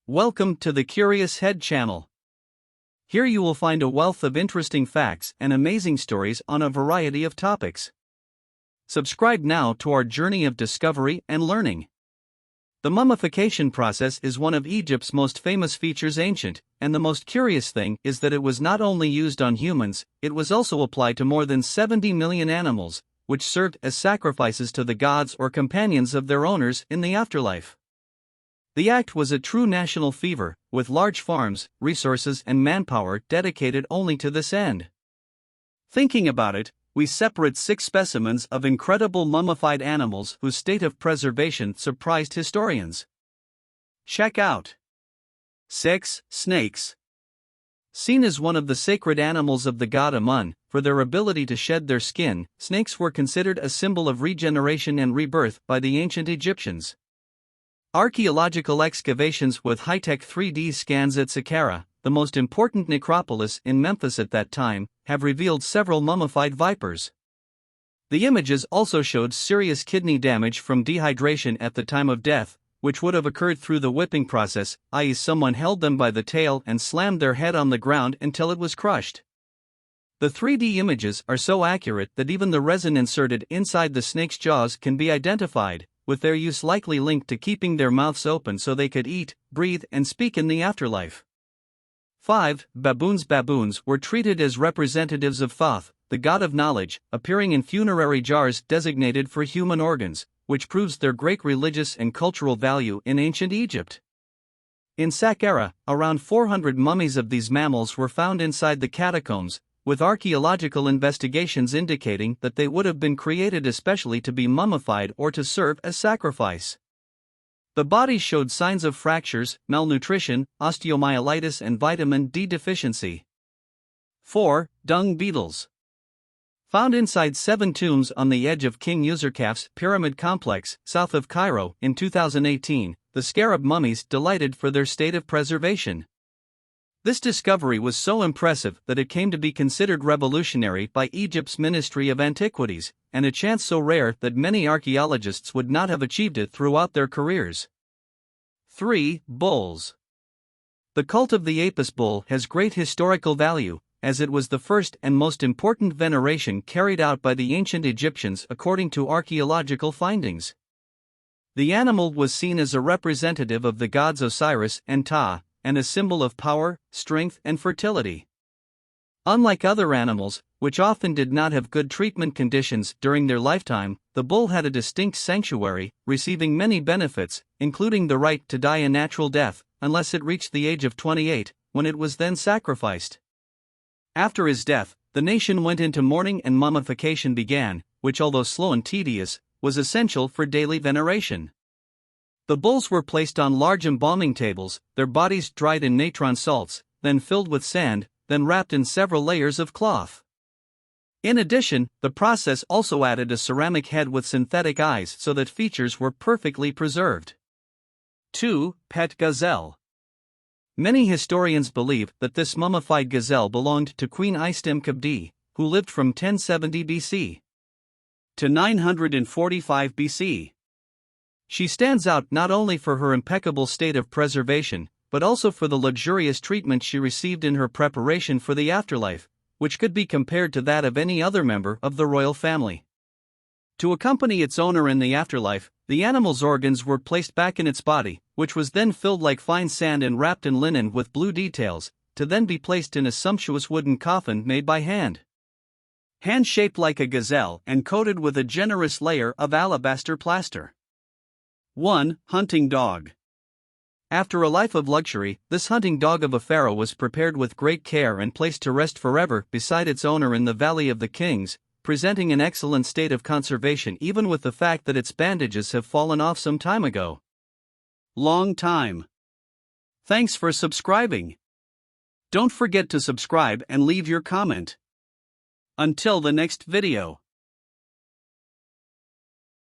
Welcome to the Curious Head channel. Here you will find a wealth of interesting facts and amazing stories on a variety of topics. Subscribe now to our journey of discovery and learning. The mummification process is one of Egypt's most famous features ancient, and the most curious thing is that it was not only used on humans, it was also applied to more than 70 million animals, which served as sacrifices to the gods or companions of their owners in the afterlife. The act was a true national fever, with large farms, resources and manpower dedicated only to this end. Thinking about it, we separate 6 specimens of incredible mummified animals whose state of preservation surprised historians. Check out 6. Snakes. Seen as one of the sacred animals of the god Amun, for their ability to shed their skin, snakes were considered a symbol of regeneration and rebirth by the ancient Egyptians. Archaeological excavations with high-tech 3D scans at Saqqara, the most important necropolis in Memphis at that time, have revealed several mummified vipers. The images also showed serious kidney damage from dehydration at the time of death, which would have occurred through the whipping process, i.e., someone held them by the tail and slammed their head on the ground until it was crushed. The 3D images are so accurate that even the resin inserted inside the snake's jaws can be identified, with their use likely linked to keeping their mouths open so they could eat, breathe, and speak in the afterlife. 5. Baboons. Baboons were treated as representatives of Thoth, the god of knowledge, appearing in funerary jars designated for human organs, which proves their great religious and cultural value in ancient Egypt. In Saqqara, around 400 mummies of these mammals were found inside the catacombs, with archaeological investigations indicating that they would have been created especially to be mummified or to serve as sacrifice. The bodies showed signs of fractures, malnutrition, osteomyelitis and vitamin D deficiency. 4. Dung beetles. Found inside 7 tombs on the edge of King Userkaf's pyramid complex, south of Cairo, in 2018, the scarab mummies delighted for their state of preservation. This discovery was so impressive that it came to be considered revolutionary by Egypt's Ministry of Antiquities, and a chance so rare that many archaeologists would not have achieved it throughout their careers. 3. Bulls. The cult of the Apis bull has great historical value, as it was the first and most important veneration carried out by the ancient Egyptians according to archaeological findings. The animal was seen as a representative of the gods Osiris and Ptah, and a symbol of power, strength, and fertility. Unlike other animals, which often did not have good treatment conditions during their lifetime, the bull had a distinct sanctuary, receiving many benefits, including the right to die a natural death, unless it reached the age of 28, when it was then sacrificed. After his death, the nation went into mourning and mummification began, which, although slow and tedious, was essential for daily veneration. The bulls were placed on large embalming tables, their bodies dried in natron salts, then filled with sand, then wrapped in several layers of cloth. In addition, the process also added a ceramic head with synthetic eyes so that features were perfectly preserved. 2. Pet gazelle. Many historians believe that this mummified gazelle belonged to Queen Istem-Kabdi, who lived from 1070 BC to 945 BC. She stands out not only for her impeccable state of preservation, but also for the luxurious treatment she received in her preparation for the afterlife, which could be compared to that of any other member of the royal family. To accompany its owner in the afterlife, the animal's organs were placed back in its body, which was then filled like fine sand and wrapped in linen with blue details, to then be placed in a sumptuous wooden coffin made by hand. Hand-shaped like a gazelle and coated with a generous layer of alabaster plaster. 1. Hunting dog. After a life of luxury, this hunting dog of a pharaoh was prepared with great care and placed to rest forever beside its owner in the Valley of the Kings, presenting an excellent state of conservation even with the fact that its bandages have fallen off some time ago. Long time. Thanks for subscribing. Don't forget to subscribe and leave your comment. Until the next video.